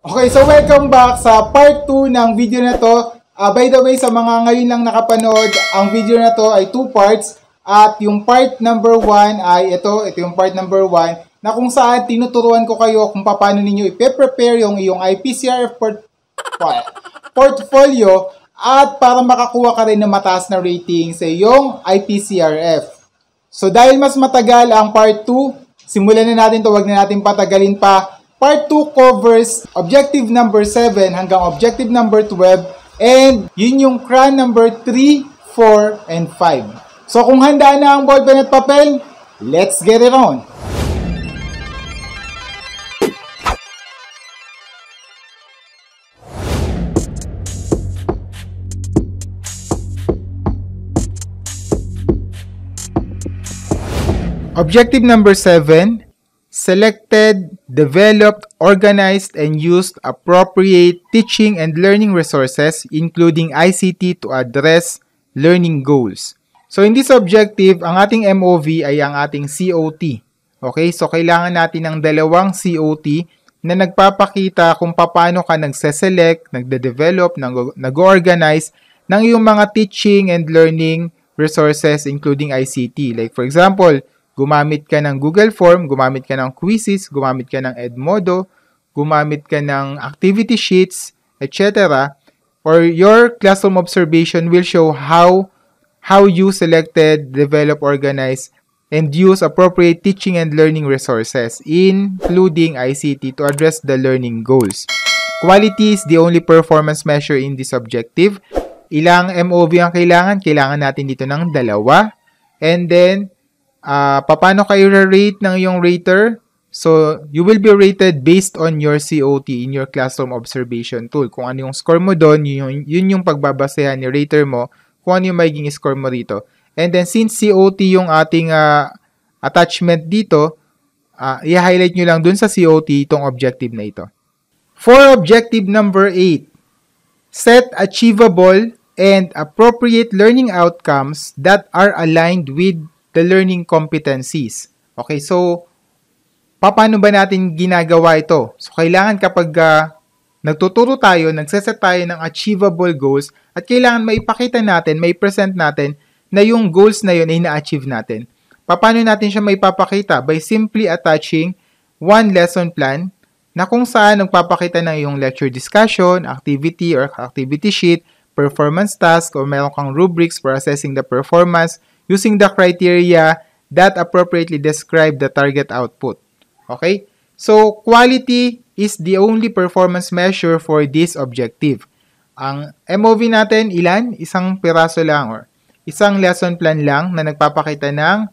Okay, so welcome back sa part 2 ng video na to. By the way, sa mga ngayon lang nakapanood, ang video na to ay 2 parts. At yung part number 1 ay ito yung part number 1 na kung saan tinuturuan ko kayo kung paano ninyo i-prepare yung iyong IPCRF portfolio at para makakuha ka rin ng mataas na rating sa iyong IPCRF. So dahil mas matagal ang part 2, simulan na natin to, wag na natin patagalin pa. Part 2 covers objective number 7 hanggang objective number 12 and yun yung CRAN number 3, 4, and 5. So kung handa na ang ballpen at papel, let's get it on! Objective number 7, selected, developed, organized, and used appropriate teaching and learning resources, including ICT to address learning goals. So in this objective, ang ating MOV ay ang ating COT. Okay, so kailangan natin ng dalawang COT na nagpapakita kung paano ka nagse-select, nagde-develop, nag-organize ng iyong mga teaching and learning resources, including ICT. Like for example, gumamit ka ng Google Form, gumamit ka ng quizzes, gumamit ka ng Edmodo, gumamit ka ng activity sheets, etc. Or your classroom observation will show how you selected, develop, organize, and use appropriate teaching and learning resources, including ICT, to address the learning goals. Quality is the only performance measure in this objective. Ilang MOV ang kailangan? Kailangan natin dito ng 2. And then, paano kayo rate ng yung rater? So, you will be rated based on your COT in your classroom observation tool. Kung ano yung score mo doon, yun yung pagbabasehan ni rater mo, kung ano yung magiging score mo rito. And then, since COT yung ating attachment dito, i-highlight nyo lang dun sa COT itong objective na ito. For objective number 8, set achievable and appropriate learning outcomes that are aligned with the learning competencies. Okay, so paano ba natin ginagawa ito? So kailangan kapag nagtuturo tayo, nagseset tayo ng achievable goals at kailangan maipakita natin, mai-present natin na yung goals na yun ay na-achieve natin. Paano natin siya maipapakita? By simply attaching one lesson plan na kung saan nagpapakita ng yung lecture discussion, activity or activity sheet, performance task, o meron kang rubrics for assessing the performance using the criteria that appropriately describe the target output. Okay? So, quality is the only performance measure for this objective. Ang MOV natin, ilan? Isang piraso lang or isang lesson plan lang na nagpapakita ng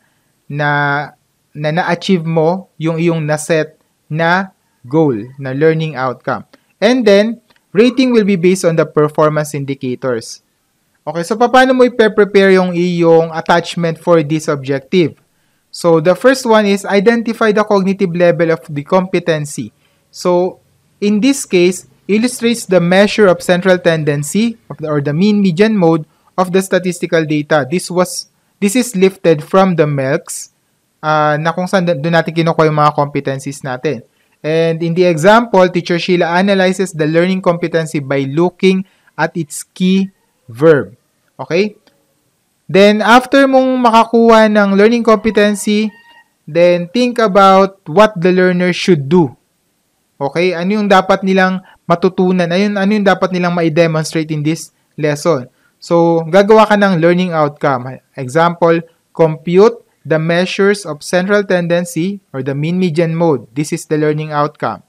na-achieve mo yung iyong naset na goal, na learning outcome. And then, rating will be based on the performance indicators. Okay, so paano mo i-prepare yung iyong attachment for this objective? So, the first one is identify the cognitive level of the competency. So, in this case, illustrates the measure of central tendency or the mean median mode of the statistical data. This is lifted from the MELCs na kung saan doon natin kinukuha yung mga competencies natin. And in the example, Teacher Sheila analyzes the learning competency by looking at its key verb. Okay? Then, after mong makakuha ng learning competency, then think about what the learner should do. Okay? Ano yung dapat nilang matutunan? Ano yung dapat nilang ma-demonstrate in this lesson? So, gagawa ka ng learning outcome. Example, compute the measures of central tendency or the mean median mode. This is the learning outcome.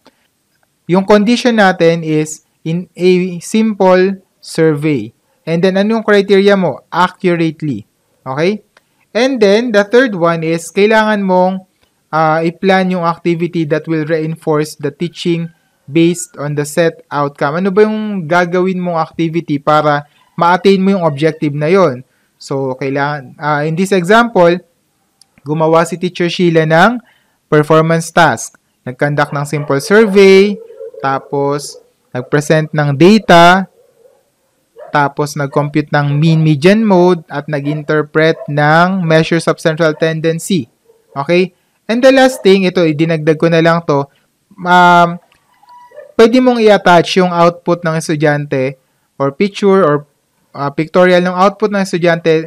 Yung condition natin is in a simple survey. And then, anong criteria mo? Accurately. Okay? And then, the third one is, kailangan mong i-plan yung activity that will reinforce the teaching based on the set outcome. Ano ba yung gagawin mong activity para ma-attain mo yung objective na yon? So, kailangan, in this example, gumawa si Teacher Sheila ng performance task. Nag-conduct ng simple survey, tapos nag-present ng data, tapos nag-compute ng mean median mode at nag-interpret ng measures of central tendency. Okay? And the last thing, ito, idinagdag ko na lang to, pwede mong i-attach yung output ng estudyante or picture or pictorial ng output ng estudyante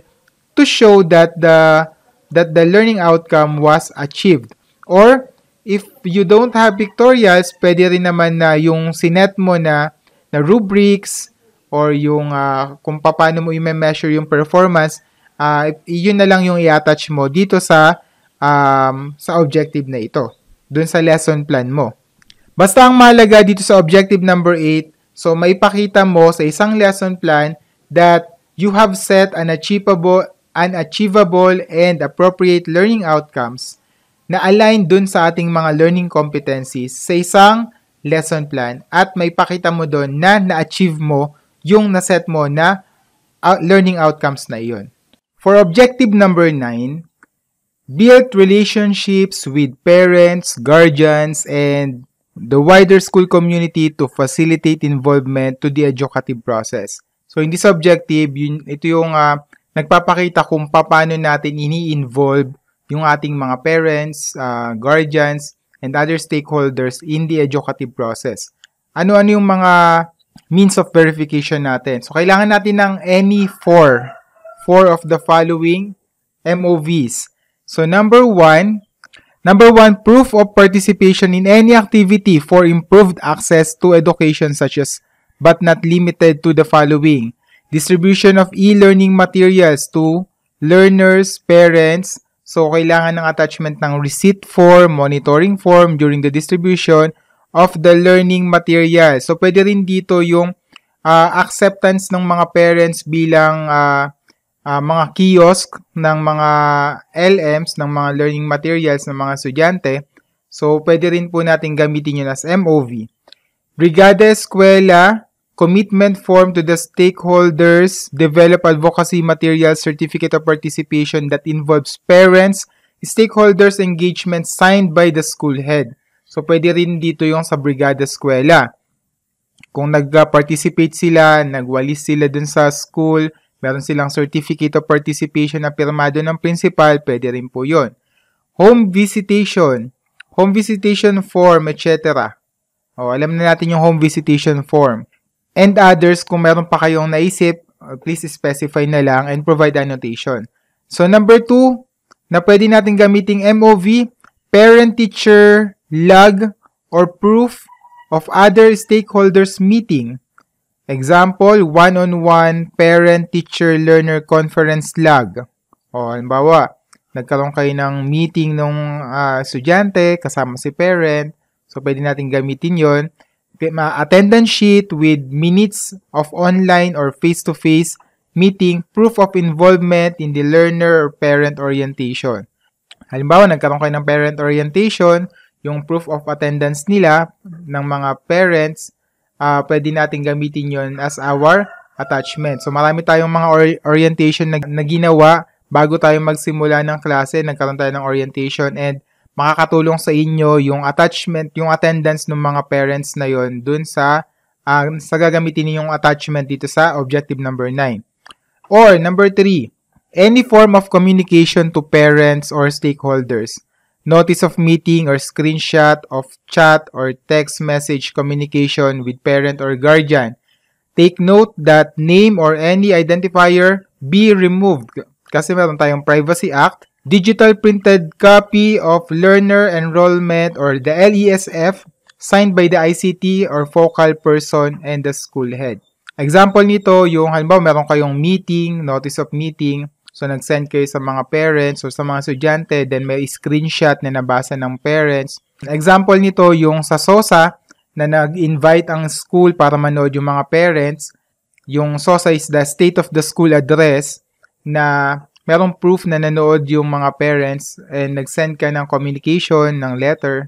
to show that the learning outcome was achieved. Or if you don't have pictorials, pwede rin naman na yung sinet mo na rubrics or yung kung paano mo i-measure yung performance, yun na lang yung i-attach mo dito sa objective na ito, dun sa lesson plan mo. Basta ang mahalaga dito sa objective number 8, so maipakita mo sa isang lesson plan that you have set an achievable and appropriate learning outcomes na align dun sa ating mga learning competencies sa isang lesson plan at maipakita mo dun na na-achieve mo yung naset mo na learning outcomes na iyon. For objective number 9, build relationships with parents, guardians, and the wider school community to facilitate involvement to the educative process. So, in this objective, ito yung nagpapakita kung paano natin ini-involve yung ating mga parents, guardians, and other stakeholders in the educative process. Ano-ano yung mga means of verification natin? So, kailangan natin ng any four of the following MOVs. So, number one, proof of participation in any activity for improved access to education such as, but not limited to the following: distribution of e-learning materials to learners, parents. So, kailangan ng attachment ng receipt form, monitoring form during the distribution of the learning materials. So, pwede rin dito yung acceptance ng mga parents bilang mga kiosk ng mga LMs, ng mga learning materials ng mga estudyante. So, pwede rin po natin gamitin yun as MOV. Brigada Eskwela, commitment form to the stakeholders, develop advocacy material certificate of participation that involves parents, stakeholders engagement signed by the school head. So, pwede rin dito yung sa Brigada Eskwela. Kung nag-participate sila, nagwalis sila dun sa school, meron silang certificate of participation na pirmado ng principal, pwede rin po yun. Home visitation form, etc. Alam na natin yung home visitation form. And others, kung meron pa kayong naisip, please specify na lang and provide annotation. So, number 2, na pwede natin gamiting MOV, parent-teacher log or proof of other stakeholders meeting. Example, one-on-one parent-teacher-learner conference log. Halimbawa, nagkaroon kayo ng meeting ng estudyante kasama si parent. So, pwede natin gamitin yon. Attendance sheet with minutes of online or face-to-face meeting, proof of involvement in the learner or parent orientation. Halimbawa, nagkaroon kayo ng parent orientation, yung proof of attendance nila ng mga parents, pwede natin gamitin yon as our attachment. So, marami tayong mga orientation na ginawa bago tayo magsimula ng klase. Nagkaroon tayo ng orientation and makakatulong sa inyo yung attachment, yung attendance ng mga parents na yon dun sa gagamitin ninyong attachment dito sa objective number 9. Or, number 3, any form of communication to parents or stakeholders. Notice of meeting or screenshot of chat or text message communication with parent or guardian. Take note that name or any identifier be removed kasi meron tayong Privacy Act. Digital printed copy of learner enrollment or the LESF signed by the ICT or focal person and the school head. Example nito, yung halimbawa meron kayong meeting, notice of meeting. So, nag-send kayo sa mga parents o sa mga estudyante, then may screenshot na nabasa ng parents. Example nito, yung sa SOSA, na nag-invite ang school para manood yung mga parents. Yung SOSA is the State of the School Address, na merong proof na nanood yung mga parents and nag-send ka ng communication, ng letter,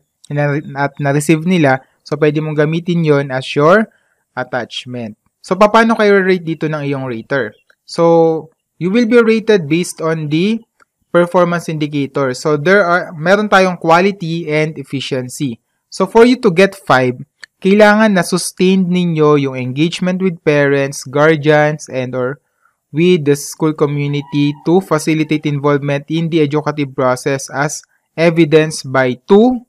at na-receive nila. So, pwede mong gamitin yon as your attachment. So, paano kayo rate dito ng iyong rater? So, you will be rated based on the performance indicator. So, meron tayong quality and efficiency. So, for you to get 5, kailangan na sustained ninyo yung engagement with parents, guardians, and or with the school community to facilitate involvement in the educative process as evidenced by 2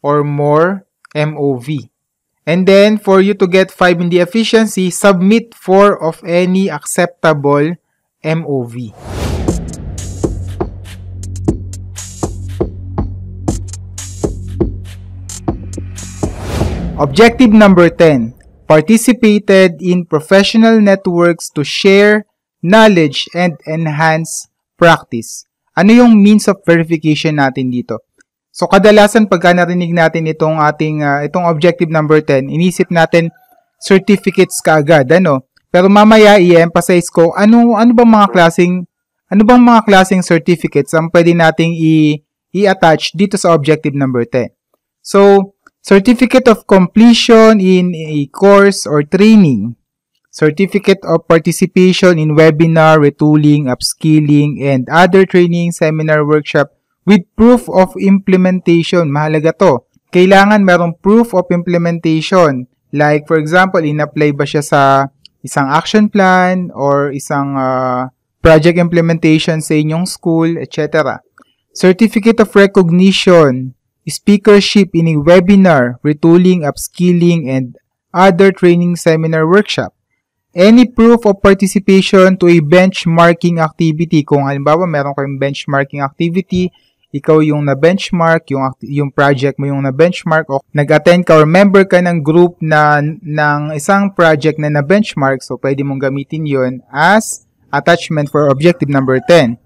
or more MOV. And then, for you to get 5 in the efficiency, submit 4 of any acceptable MOV. Objective number 10. Participated in professional networks to share knowledge and enhance practice. Ano yung means of verification natin dito? So, kadalasan pagka narinig natin itong itong objective number 10, inisip natin certificates kaagad, ano? Pero mamaya i-emphasize ko ano bang mga klaseng certificates ang pwede nating i-attach dito sa objective number 10. So, certificate of completion in a course or training, certificate of participation in webinar, retooling, upskilling, and other training, seminar, workshop, with proof of implementation. Mahalaga to. Kailangan merong proof of implementation. Like, for example, in-apply ba siya sa isang action plan or isang project implementation sa inyong school, etc. Certificate of recognition, speakership in a webinar, retooling, upskilling, and other training, seminar, workshop. Any proof of participation to a benchmarking activity. Kung halimbawa, meron kayong benchmarking activity, ikaw yung na-benchmark, yung project mo yung na-benchmark, o nag-attend ka or member ka ng group ng isang project na na-benchmark, so pwede mong gamitin yon as attachment for objective number 10.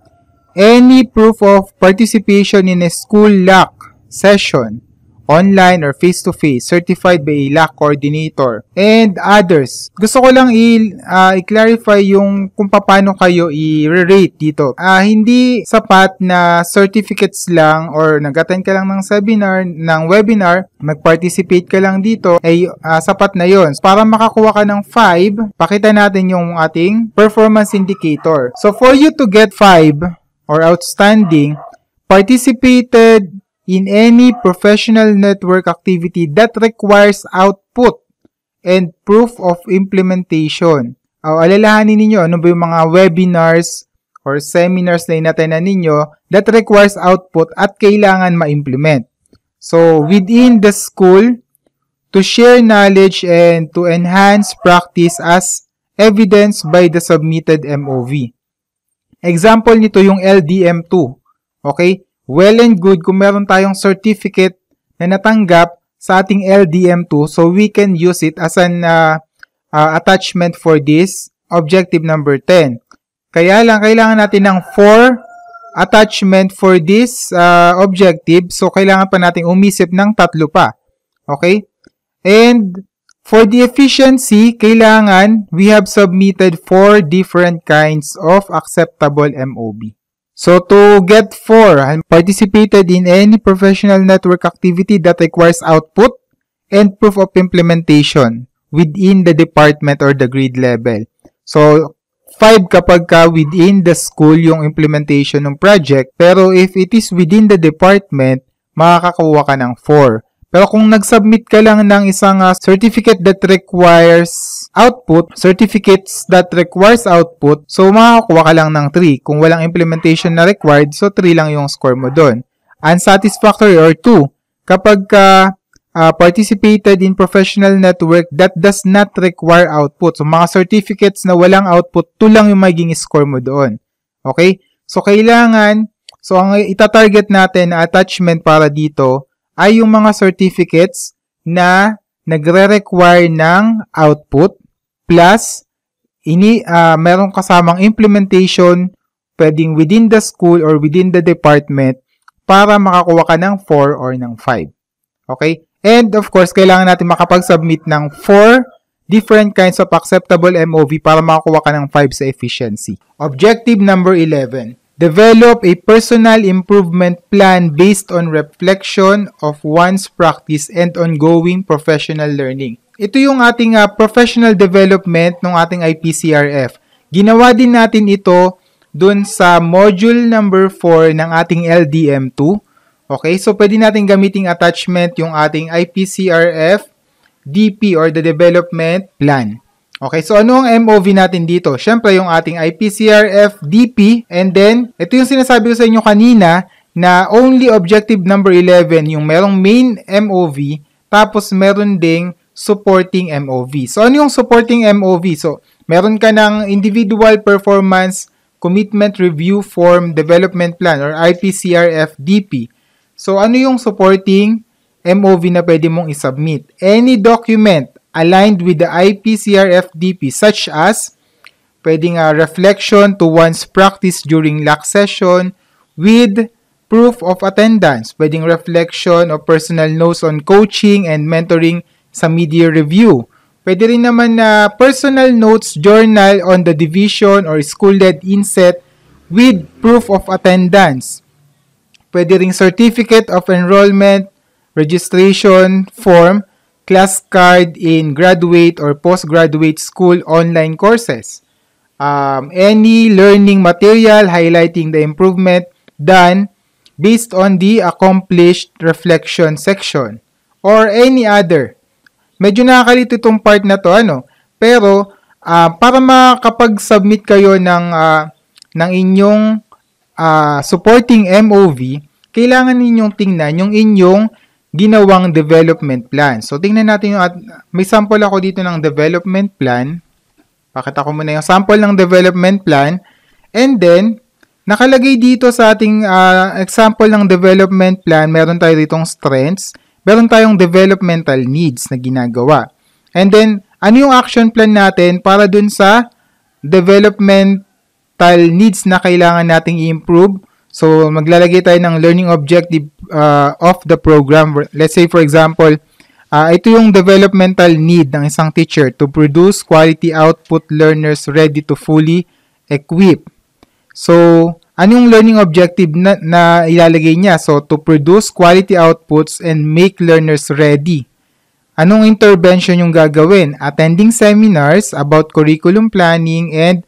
Any proof of participation in a school LAC session, online or face-to-face, certified by a LAC coordinator, and others. Gusto ko lang i-clarify yung kung paano kayo i-rate dito. Hindi sapat na certificates lang or nag-attend ka lang ng seminar, ng webinar, mag-participate ka lang dito, ay sapat na yon. Para makakuha ka ng 5, pakita natin yung ating performance indicator. So, for you to get 5 or outstanding, participated in any professional network activity that requires output and proof of implementation. Alalahanin ninyo ano ba yung mga webinars or seminars na inatenan ninyo that requires output at kailangan ma-implement. So, within the school, to share knowledge and to enhance practice as evidenced by the submitted MOV. Example nito yung LDM2. Okay? Well and good kung meron tayong certificate na natanggap sa ating LDM2, so we can use it as an attachment for this objective number 10. Kaya lang, kailangan natin ng 4 attachment for this objective, so kailangan pa natin umisip ng 3 pa. Okay? And for the efficiency, kailangan we have submitted 4 different kinds of acceptable MOV. So, to get 4, participated in any professional network activity that requires output and proof of implementation within the department or the grade level. So, 5 kapag ka within the school yung implementation ng project, pero if it is within the department, makakakuha ka ng 4. Pero kung nag-submit ka lang ng isang certificate that requires output, so makakuha ka lang ng 3. Kung walang implementation na required, so 3 lang yung score mo doon. Unsatisfactory or 2, kapag participated in professional network that does not require output. So mga certificates na walang output, 2 lang yung magiging score mo doon. Okay? So kailangan, so ang itatarget natin na attachment para dito, ay yung mga certificates na nagre-require ng output plus meron kasamang implementation pwedeng within the school or within the department para makakuha ka ng 4 or ng 5. Okay? And of course, kailangan natin makapag-submit ng 4 different kinds of acceptable MOV para makakuha ka ng 5 sa efficiency. Objective number 11. Develop a personal improvement plan based on reflection of one's practice and ongoing professional learning. Ito yung ating professional development ng ating IPCRF. Ginawa din natin ito dun sa module number 4 ng ating LDM2. Okay, so pwede natin gamiting attachment yung ating IPCRF DP or the development plan. Okay, so ano ang MOV natin dito? Siyempre, yung ating IPCRF DP, and then, ito yung sinasabi ko sa inyo kanina na only objective number 11, yung merong main MOV, tapos meron ding supporting MOV. So, ano yung supporting MOV? So, meron ka ng Individual Performance Commitment Review Form Development Plan or IPCRF-DP. So, ano yung supporting MOV na pwede mong isubmit? Any document aligned with the IPCRF-DP such as pwedeng reflection to one's practice during LAC session with proof of attendance. Pwedeng reflection of personal notes on coaching and mentoring sa media review. Pwede rin naman na personal notes journal on the division or school-led inset with proof of attendance. Pwede ring certificate of enrollment, registration form, class card in graduate or postgraduate school online courses. Any learning material highlighting the improvement done based on the accomplished reflection section or any other. Medyo nakakalito itong part na to, pero para makapag-submit kayo ng inyong supporting MOV, kailangan ninyong tingnan yung inyong ginawang development plan. So, tingnan natin may sample ako dito ng development plan. Pakita ko muna yung sample ng development plan. And then, nakalagay dito sa ating example ng development plan, meron tayo ditong strengths, meron tayong developmental needs na ginagawa. And then, ano yung action plan natin para dun sa developmental needs na kailangan nating i-improve? So, maglalagay tayo ng learning objective of the program. Let's say, for example, ito yung developmental need ng isang teacher to produce quality output learners ready to fully equip. So, anong learning objective na ilalagay niya? So, to produce quality outputs and make learners ready. Anong intervention yung gagawin? Attending seminars about curriculum planning and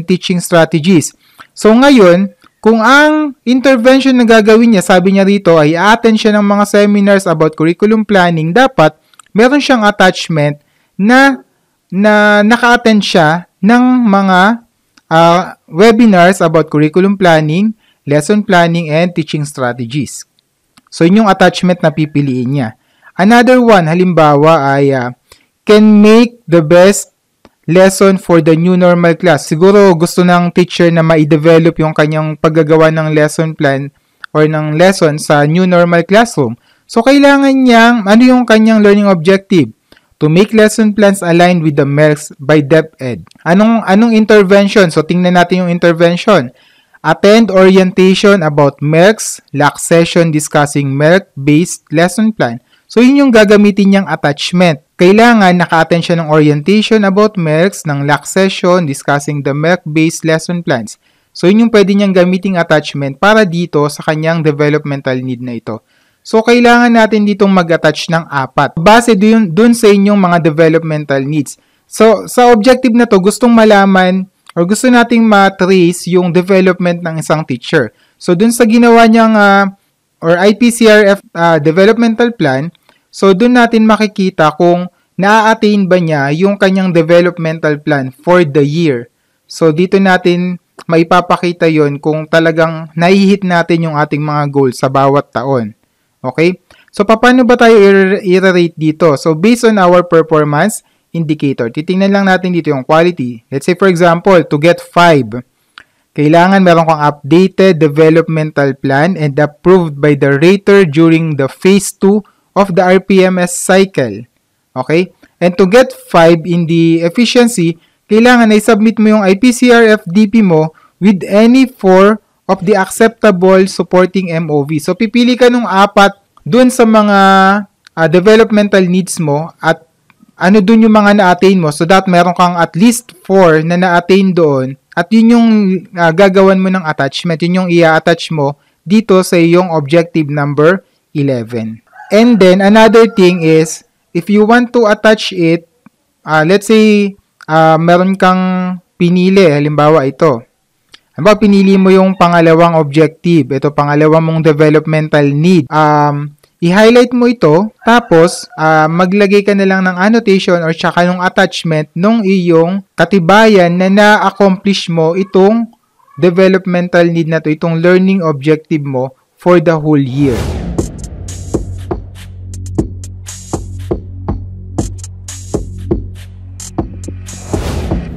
teaching strategies. So, ngayon, kung ang intervention na gagawin niya, sabi niya rito, ay attend siya ng mga seminars about curriculum planning, dapat meron siyang attachment na naka-attend siya ng mga webinars about curriculum planning, lesson planning, and teaching strategies. So, yun yung attachment na pipiliin niya. Another one, halimbawa, ay can make the best lesson for the new normal class. Siguro gusto ng teacher na ma-develop yung kanyang paggagawa ng lesson plan or ng lesson sa new normal classroom. So, kailangan niyang, ano yung kanyang learning objective? To make lesson plans aligned with the MERCs by DepEd. Anong intervention? So, tingnan natin yung intervention. Attend orientation about MERCs, LAC session discussing MERC-based lesson plan. So, yun yung gagamitin niyang attachment. Kailangan naka-attend siya ng orientation about MERCs ng LAC session discussing the MERC-based lesson plans. So, yun yung pwede niyang gamiting attachment para dito sa kanyang developmental need na ito. So, kailangan natin ditong mag-attach ng 4. Base dun sa inyong mga developmental needs. So, sa objective na to, gustong malaman or gusto nating ma-trace yung development ng isang teacher. So, dun sa ginawa niyang or IPCRF developmental plan, so dun natin makikita kung na-attain ba niya yung kanyang developmental plan for the year. So, dito natin maipapakita yon kung talagang nai-hit natin yung ating mga goals sa bawat taon. Okay? So, paano ba tayo i-rate dito? So, based on our performance indicator, titingnan lang natin dito yung quality. Let's say, for example, to get 5, kailangan meron kang updated developmental plan and approved by the rater during the phase 2 of the RPMS cycle. Okay? And to get 5 in the efficiency, kailangan na i-submit mo yung IPCRF-DP mo with any 4 of the acceptable supporting MOV. So, pipili ka nung 4 dun sa mga developmental needs mo at ano dun yung mga na-attain mo so that meron kang at least 4 na na-attain doon at yun yung gagawan mo ng attachment. Yun yung i-attach mo dito sa iyong objective number 11. And then, another thing is, if you want to attach it, let's say, meron kang pinili, halimbawa ito. Halimbawa, pinili mo yung pangalawang objective, ito pangalawang mong developmental need. I-highlight mo ito, tapos maglagay ka na lang ng annotation or tsaka ng attachment nung iyong katibayan na na-accomplish mo itong developmental need na to, itong learning objective mo for the whole year.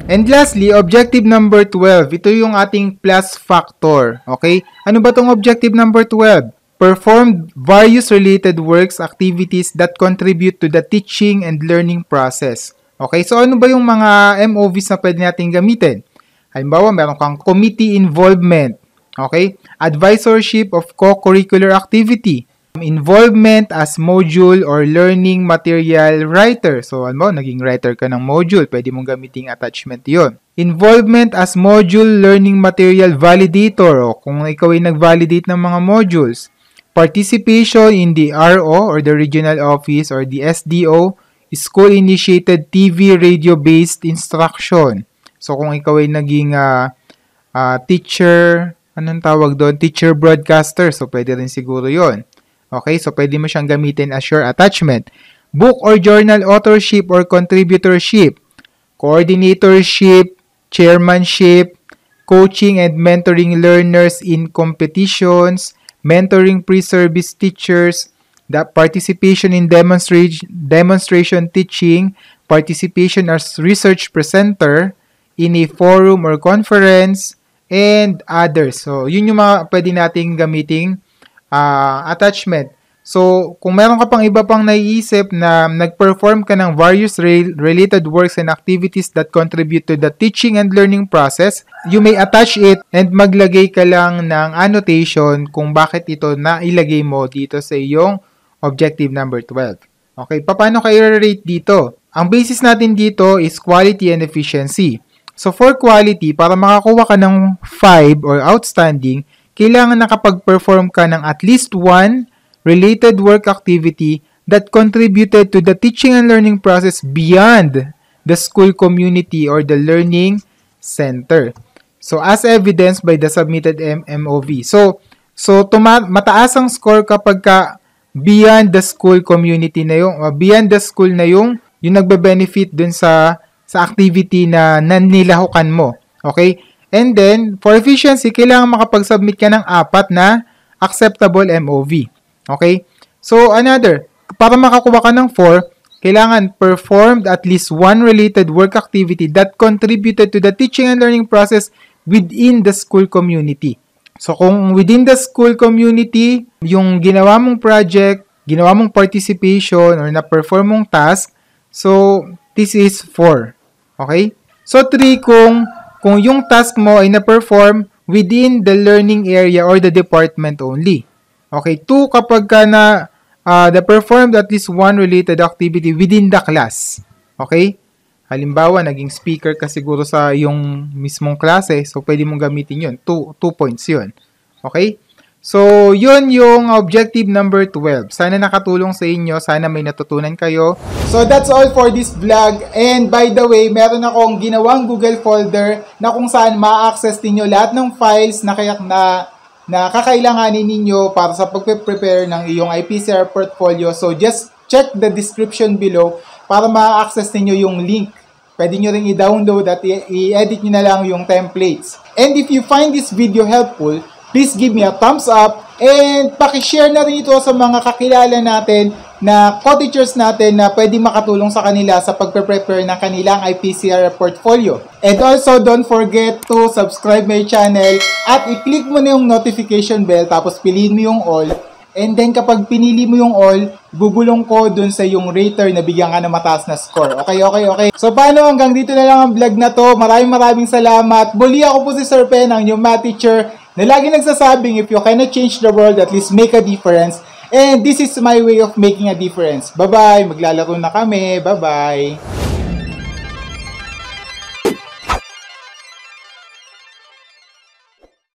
And lastly, objective number 12. Ito yung ating plus factor. Okay? Ano ba tong objective number 12? Perform various related works, activities that contribute to the teaching and learning process. Okay? So ano ba yung mga MOVs na pwede natin gamitin? Halimbawa, meron kang committee involvement. Okay? Advisorship of co-curricular activity. Involvement as module or learning material writer. So, naging writer ka ng module, pwede mong gamitin attachment yon. Involvement as module learning material validator. O, kung ikaw ay nag-validate ng mga modules. Participation in the RO or the regional office or the SDO, school-initiated TV radio-based instruction. So, kung ikaw ay naging teacher, anong tawag doon? Teacher broadcaster. So, pwede rin siguro yon. Okay, so pwede mo siyang gamitin as your attachment. Book or journal authorship or contributorship, coordinatorship, chairmanship, coaching and mentoring learners in competitions, mentoring pre-service teachers, the participation in demonstration teaching, participation as research presenter in a forum or conference, and others. So, yun yung mga pwede nating gamiting attachment. So, kung meron ka pang iba pang naiisip na nag-perform ka ng various related works and activities that contribute to the teaching and learning process, you may attach it and maglagay ka lang ng annotation kung bakit ito nailagay mo dito sa iyong objective number 12. Okay, paano ka i-rate dito? Ang basis natin dito is quality and efficiency. So, for quality, para makakuha ka ng 5 or outstanding, kailangan nakapag-perform ka ng at least one related work activity that contributed to the teaching and learning process beyond the school community or the learning center. So, as evidenced by the submitted MOV. So mataas ang score kapag ka beyond the school community na yung, beyond the school na yung nagbe-benefit dun sa activity na nanilahukan mo. Okay? And then, for efficiency, kailangan makapag-submit ka ng 4 na acceptable MOV. Okay? So, para makakuha ka ng 4, kailangan performed at least one related work activity that contributed to the teaching and learning process within the school community. So, kung within the school community, yung ginawa mong project, ginawa mong participation, or na-perform mong task, so, this is 4. Okay? So, 3 kung yung task mo ay na-perform within the learning area or the department only. Okay, 2 kapag ka na-performed at least one related activity within the class. Okay? Halimbawa, naging speaker ka siguro sa yung mismong klase, so pwede mong gamitin yun. 2 points yun. Okay? So, yun yung objective number 12. Sana nakatulong sa inyo. Sana may natutunan kayo. So, that's all for this vlog. And by the way, meron akong ginawang Google folder na kung saan ma-access ninyo lahat ng files na kakailanganin ninyo para sa pagpe-prepare ng iyong IPCR portfolio. So, just check the description below para ma-access ninyo yung link. Pwede nyo rin i-download at i-edit nyo na lang yung templates. And if you find this video helpful, please give me a thumbs up and pakishare na rin ito sa mga kakilala natin na co-teachers natin na pwede makatulong sa kanila sa pagpe-prepare ng kanilang IPCR portfolio. And also, don't forget to subscribe my channel at i-click mo na yung notification bell tapos piliin mo yung all. And then kapag pinili mo yung all, gugulong ko dun sa yung rater na bigyan ka ng mataas na score. Okay. So paano, hanggang dito na lang ang vlog na to. Maraming salamat. Muli ako po si Sir Pen, ang inyong math teacher na lagi nagsasabing if you cannot change the world, at least make a difference. And this is my way of making a difference. Bye-bye. Maglalaro na kami. Bye-bye.